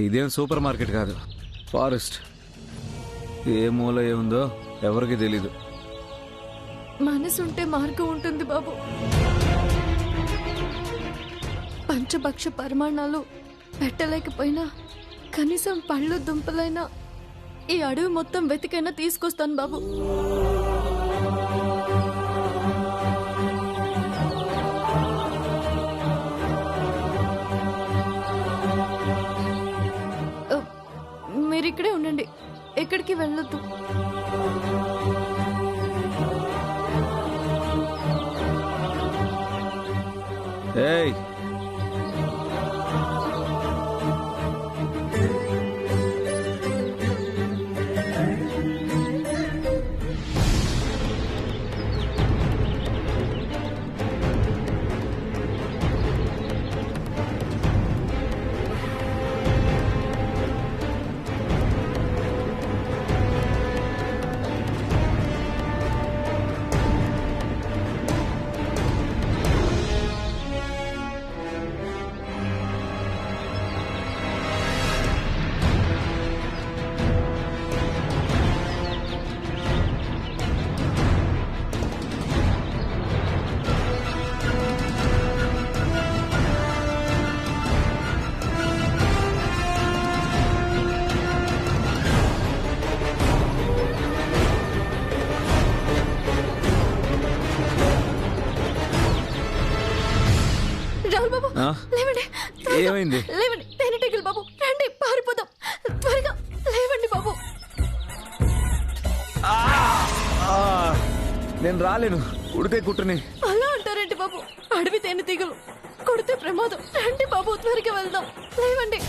ఇదేం super market కాదు, forest. ఏ మూల ఏముందో ఎవరికి తెలీదు. మనసుంటే మార్గం ఉంటుంది బాబు. పంచభక్ష పరిమాణాలు పెట్టలేకపోయినా కనీసం పళ్ళు దుంపలైనా ఈ అడవి మొత్తం వెతికైనా తీసుకొస్తాను బాబు. మీరిక్కడే ఉండండి, ఎక్కడికి వెళ్ళొద్దు. ఏయ్, లేవండి, ఏమైంది? లేవండి, తేనెటీగలు బాబు, రండి పారిపోదాం, త్వరగా లేవండి బాబు. నేను రాలేను, ఉడితే కుట్టుని. అలా అంటారేంటి బాబు? అడవి తేనెటీగలు కొడితే ప్రమాదం. రండి బాబు, త్వరగా వెళ్దాం, లేవండి.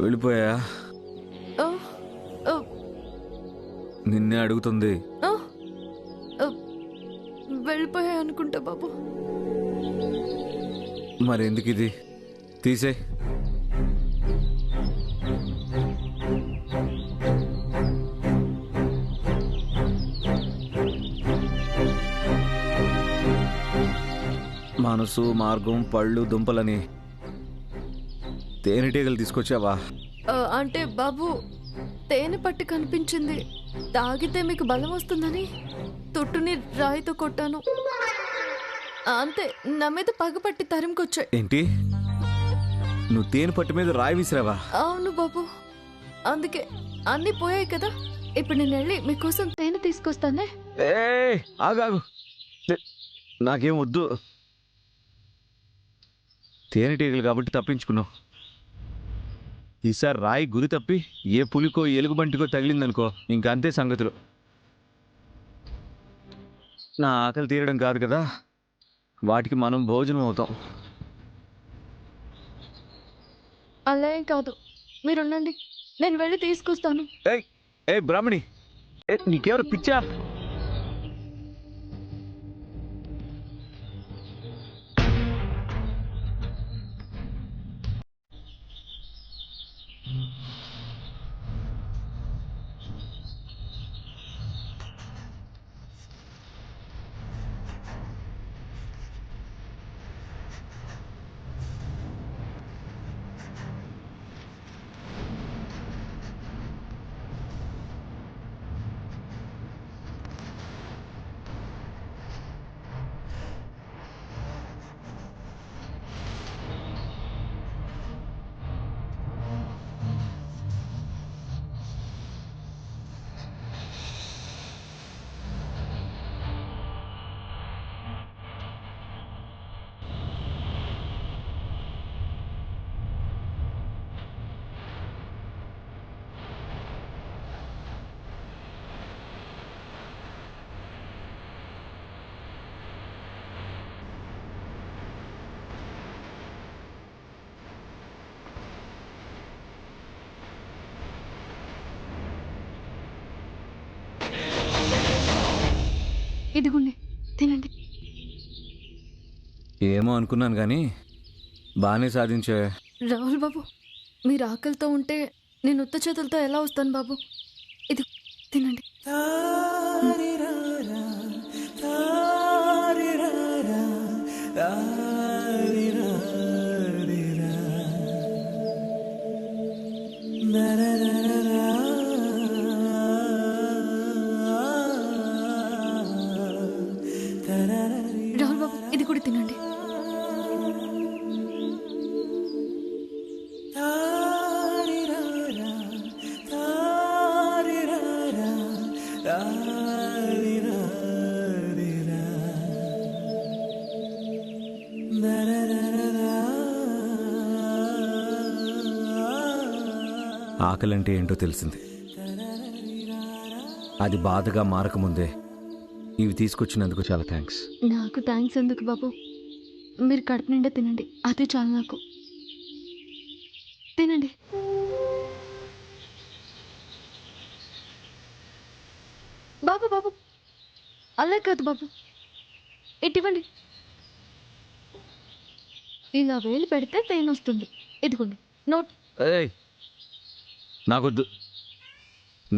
వెళ్ళిపోయా? నిన్నే అడుగుతుంది. వెళ్ళిపోయా అనుకుంటా బాబు. మరెందుకు ఇది? తీసే. మనసు, మార్గం, పళ్ళు, దుంపలని తేనెటీగలు తీసుకొచ్చావా? అంటే బాబు, తేనె పట్టి కనిపించింది, తాగితే మీకు బలం వస్తుందని తొట్టుని రాయితో కొట్టాను. అంతే, నా మీద పగపట్టి తరిమికొచ్చాయి. ఏంటి, నువ్వు తేనె పట్టు మీద రాయి విసిరావా? అవును బాబు, అందుకే అన్నీ పోయాయి కదా. ఇప్పుడు నేను వెళ్ళి మీకోసం తేనె తీసుకొస్తానే. ఆగాగు, నాకేం వద్దు. తేనెటీగలు కాబట్టి తప్పించుకున్నావు. ఈసారి రాయి గురి తప్పి ఏ పులికో ఎలుగుబంటికో తగిలిందనుకో, ఇంకా అంతే సంగతులు. నా ఆకలి తీరడం కాదు కదా, వాటికి మనం భోజనం అవుతాం. అలా ఏం కాదు, మీరుండండి, నేను వెళ్ళి తీసుకొస్తాను. ఏ బ్రాహ్మణి, నీకెవరు పిచ్చా? ఇదిగోండి తినండి. ఏమో అనుకున్నాను కానీ బాగానే సాధించే. రాహుల్ బాబు, మీరు ఆకలితో ఉంటే నేను ఉత్త చేతులతో ఎలా వస్తాను బాబు? ఇది తినండి. రాహుల్ బాబు, ఇది కూడా తినండి. ఆకలంటే ఏంటో తెలిసింది. అది బాధగా మారకముందే ఇవి తీసుకొచ్చినందుకు చాలా థ్యాంక్స్. నాకు థ్యాంక్స్ ఎందుకు బాబు? మీరు కడుపు నిండా తినండి, అదే చాలు నాకు. తినండి. బాబు బాబు, అలా కాదు బాబు, ఇటువంటి ఇలా వేలు పెడితే తేనె వస్తుంది. ఇదిగోండి నోట్. ఏయ్, నాకొద్దు,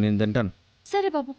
నేను తింటాను. సరే బాబు.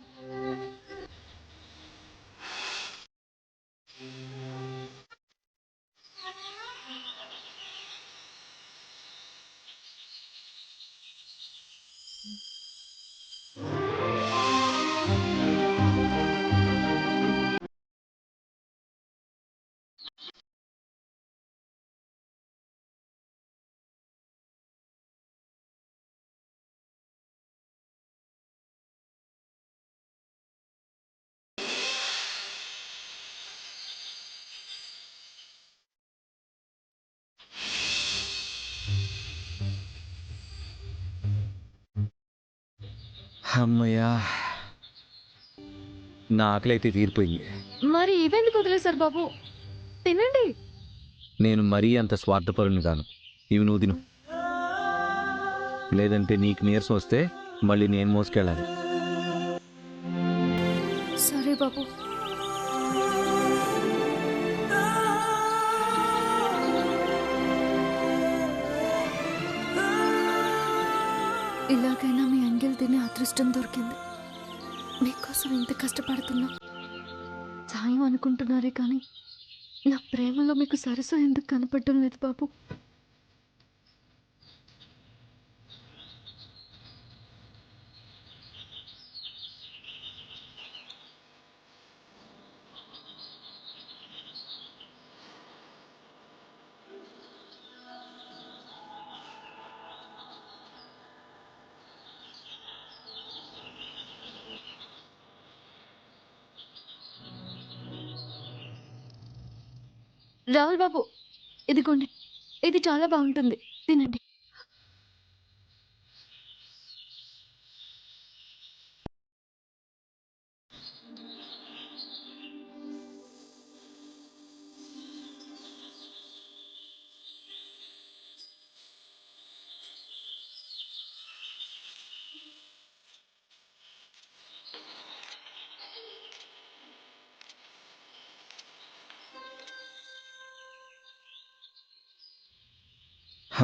అమ్మయ్యా, నా ఆకలి అయితే తీరిపోయింది. మరి ఇవెందుకు వదిలేశారు బాబు? తినండి. నేను మరీ అంత స్వార్థపరుని కాను. ఇవి నువ్వు తిను, లేదంటే నీకు నీరసం వస్తే మళ్ళీ నేను మోసుకెళ్ళాలి. సరే బాబు. ఇలాగైనా మీ అంగెల్ తినే అదృష్టం దొరికింది. మీకోసం ఇంత కష్టపడుతున్నా. సాయం అనుకుంటున్నారే కానీ నా ప్రేమలో మీకు సరసు ఎందుకు కనపడటం లేదు బాబు? రాహుల్ బాబు, ఇదిగోండి, ఇది చాలా బాగుంటుంది, తినండి.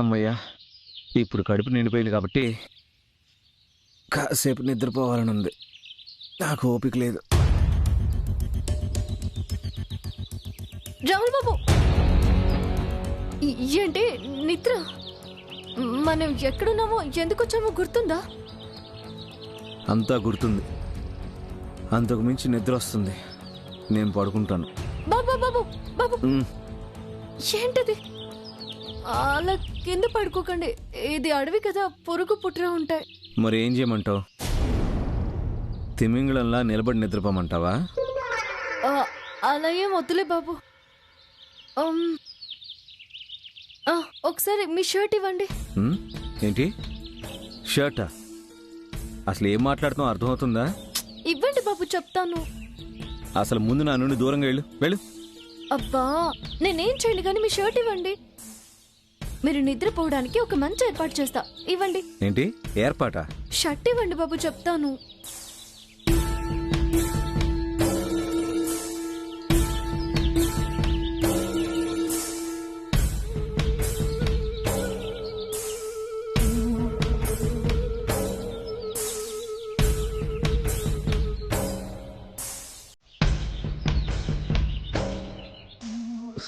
అమ్మయ్యా, ఇప్పుడు కడుపు నిండిపోయింది కాబట్టి కాసేపు నిద్రపోవాలని ఉంది. నాకు ఓపిక లేదు. రాహుల్ బాబు, ఏంటి నిద్ర? మనం ఎక్కడున్నామో ఎందుకు వచ్చామో గుర్తుందా? అంతా గుర్తుంది. అంతకు మించి నిద్ర వస్తుంది. నేను పడుకుంటాను. బాబు బాబు బాబు, ఉమ్, ఏంటది? అలా కింద పడుకోకండి, ఇది అడవి కదా, పురుగు పుట్ర ఉంటాయి. మరి ఏం చేయమంటావు? తిమింగళంలా నిలబడి నిద్రపోమంటావా? అలా ఏం వద్దులే బాబు. ఒకసారి మీ షర్ట్ ఇవ్వండి. ఏంటి షర్టా? అసలు ఏం మాట్లాడుతాం అర్థమవుతుందా? ఇవ్వండి బాబు, చెప్తాను. అసలు ముందు నా నుండి దూరంగా వెళ్ళు, వెళ్ళు. అబ్బా, నేనేం చేయను కానీ మీ షర్ట్ ఇవ్వండి. మీరు నిద్రపోవడానికి ఒక మంచి ఏర్పాటు చేస్తా, ఇవ్వండి. ఏంటి ఏర్పాటా? షర్ట్ ఇవ్వండి బాబు, చెప్తాను.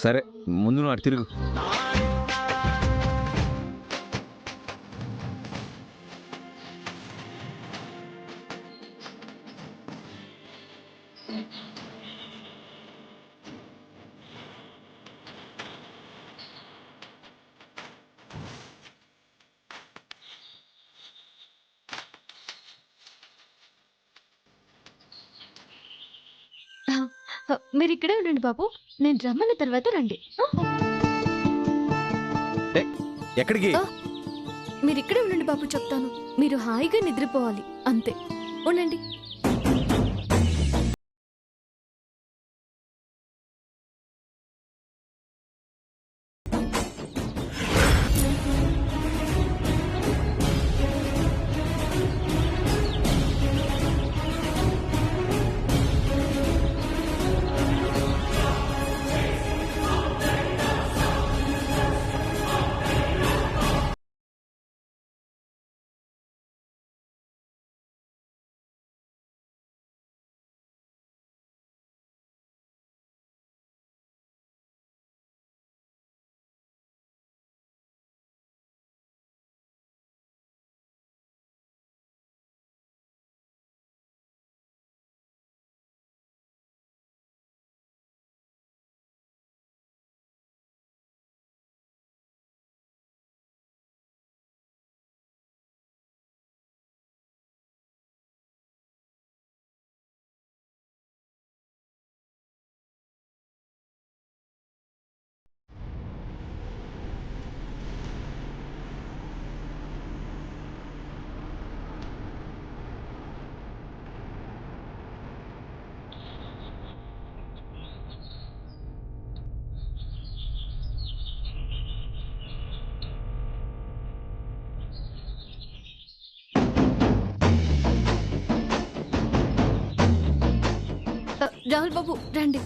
సరే ముందు నువ్వు అటు తిరుగు. మీరు ఇక్కడే ఉండండి బాబు, నేను రమ్మన్న తర్వాత రండి. ఎక్కడికి? మీరు ఇక్కడే ఉండండి బాబు, చెప్తాను. మీరు హాయిగా నిద్రపోవాలి అంతే. ఉండండి. రాహుల్ బాబు రండి.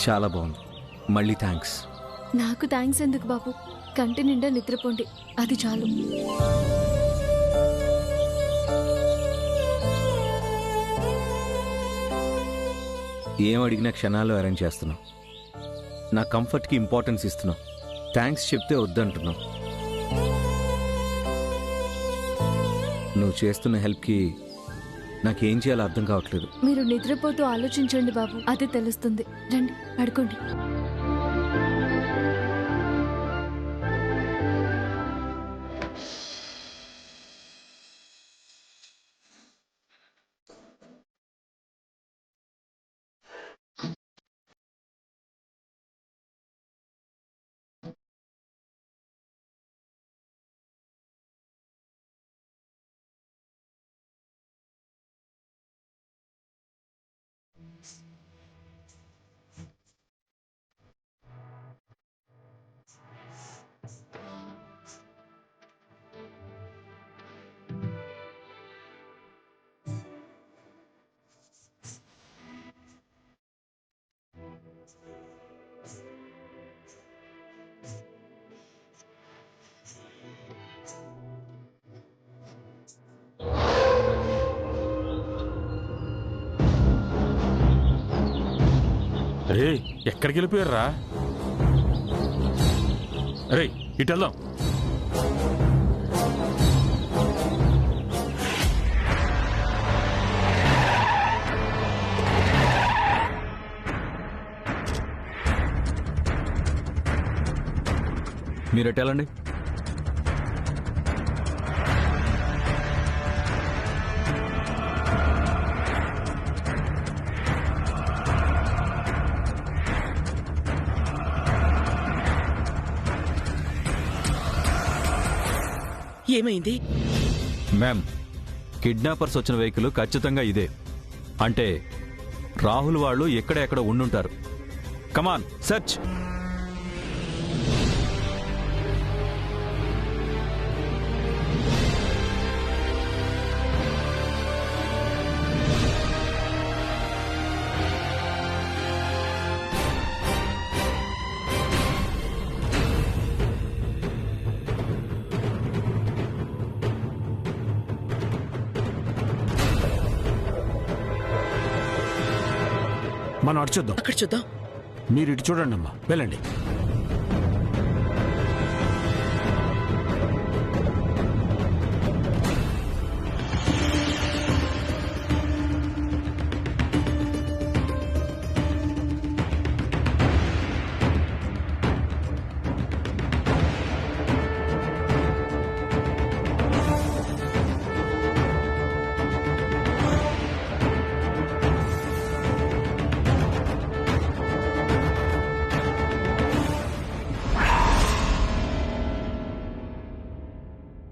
చాలా బాగుంది, మళ్ళీ థ్యాంక్స్. నాకు థ్యాంక్స్ ఎందుకు బాబు, కంటి నిండా నిద్రపోండి, అది చాలు. ఏం అడిగినా క్షణాల్లో అరేంజ్ చేస్తున్నావు. నా కంఫర్ట్కి ఇంపార్టెన్స్ ఇస్తున్నావు. థ్యాంక్స్ చెప్తే వద్దంటున్నావు. నువ్వు చేస్తున్న హెల్ప్కి నాకేం చేయాలో అర్థం కావట్లేదు. మీరు నిద్రపోతూ ఆలోచించండి బాబు, అదే తెలుస్తుంది. రండి పడుకోండి. రే ఎక్కడికి వెళ్ళిపోయారా? రే ఇటు వెళ్దాం. మీరెట్టెళ్ళండి. ఏమైంది? మ్యామ్, కిడ్నాపర్స్ వచ్చిన వెహికల్ ఖచ్చితంగా ఇదే. అంటే రాహుల్ వాళ్ళు ఎక్కడ ఉండుంటారు. కమాన్ సర్చ్. మనం అటు చూద్దాం. అక్కడ చూద్దాం. మీరు ఇటు చూడండి అమ్మా, వెళ్ళండి.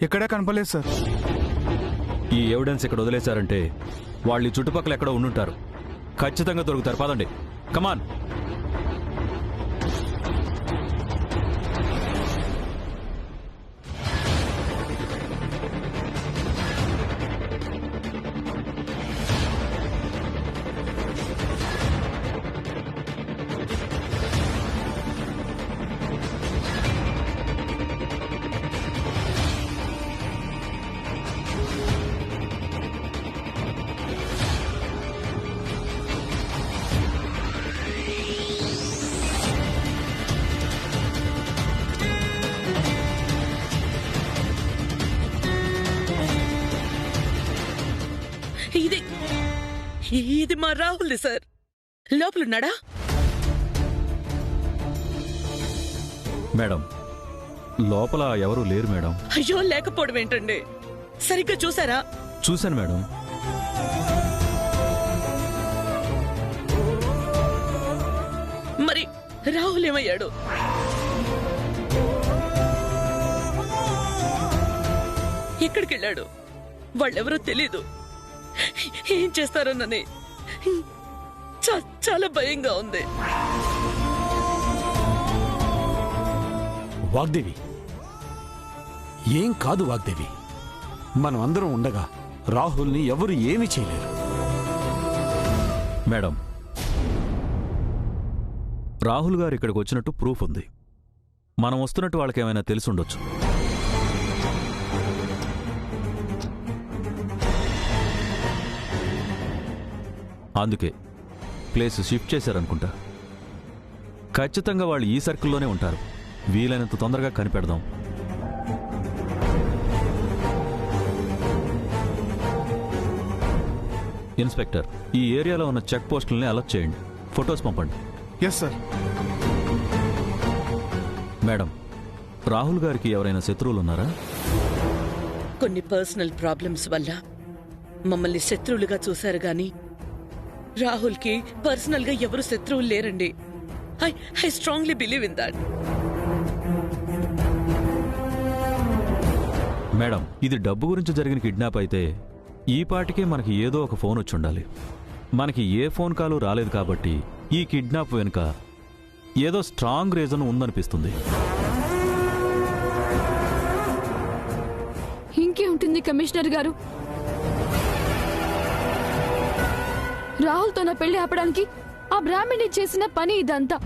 ఎక్కడా కనపలేదు సార్. ఈ ఎవిడెన్స్ ఇక్కడ వదిలేశారంటే వాళ్ళు ఈ చుట్టుపక్కల ఎక్కడో ఉండుంటారు. ఖచ్చితంగా దొరుకుతారు. పదండి, కమాన్. ఇది మా రాహుల్ సార్. లోపలున్నాడా? మేడం, లోపల ఎవరూ లేరు మేడం. అయ్యో, లేకపోవడం ఏంటండి? సరిగ్గా చూసారా? చూశాను మేడం. మరి రాహుల్ ఏమయ్యాడు? ఎక్కడికి వెళ్ళాడు? వాళ్ళెవరో తెలీదు. ఏం చేస్తారోనని చాలా భయంగా ఉంది. వాగ్దేవి, ఏం కాదు వాగ్దేవి. మనం అందరం ఉండగా రాహుల్ని ఎవరు ఏమీ చేయలేరు. మేడం, రాహుల్ గారు ఇక్కడికి వచ్చినట్టు ప్రూఫ్ ఉంది. మనం వస్తున్నట్టు వాళ్ళకేమైనా తెలిసుండొచ్చు. అందుకే ప్లేస్ షిఫ్ట్ చేశారనుకుంటా. ఖచ్చితంగా వాళ్ళు ఈ సర్కిల్లోనే ఉంటారు. వీలైనంత తొందరగా కనిపెడదాం. ఇన్స్పెక్టర్, ఈ ఏరియాలో ఉన్న చెక్ పోస్టుల్ని అలర్ట్ చేయండి. ఫొటోస్ పంపండి. Yes sir. మేడం, రాహుల్ గారికి ఎవరైనా శత్రువులు ఉన్నారా? కొన్ని పర్సనల్ ప్రాబ్లమ్స్ వల్ల మమ్మల్ని శత్రువులుగా చూశారు గాని రాహుల్ కి పర్సనల్ గా ఎవరు శత్రువులు లేరండి. I strongly believe in that. Madam, ఇది డబ్బు గురించి జరిగిన కిడ్నాప్ అయితే ఈ పాటికే మనకి ఏదో ఒక ఫోన్ వచ్చి ఉండాలి. మనకి ఏ ఫోన్ కాలు రాలేదు కాబట్టి ఈ కిడ్నాప్ వెనుక ఏదో స్ట్రాంగ్ రీజన్ ఉందనిపిస్తుంది. ఇంకే ఉంటుంది కమిషనర్ గారు. రాహుల్తో నా పెళ్లి ఆపడానికి ఆ బ్రాహ్మణి చేసిన పని ఇదంతా.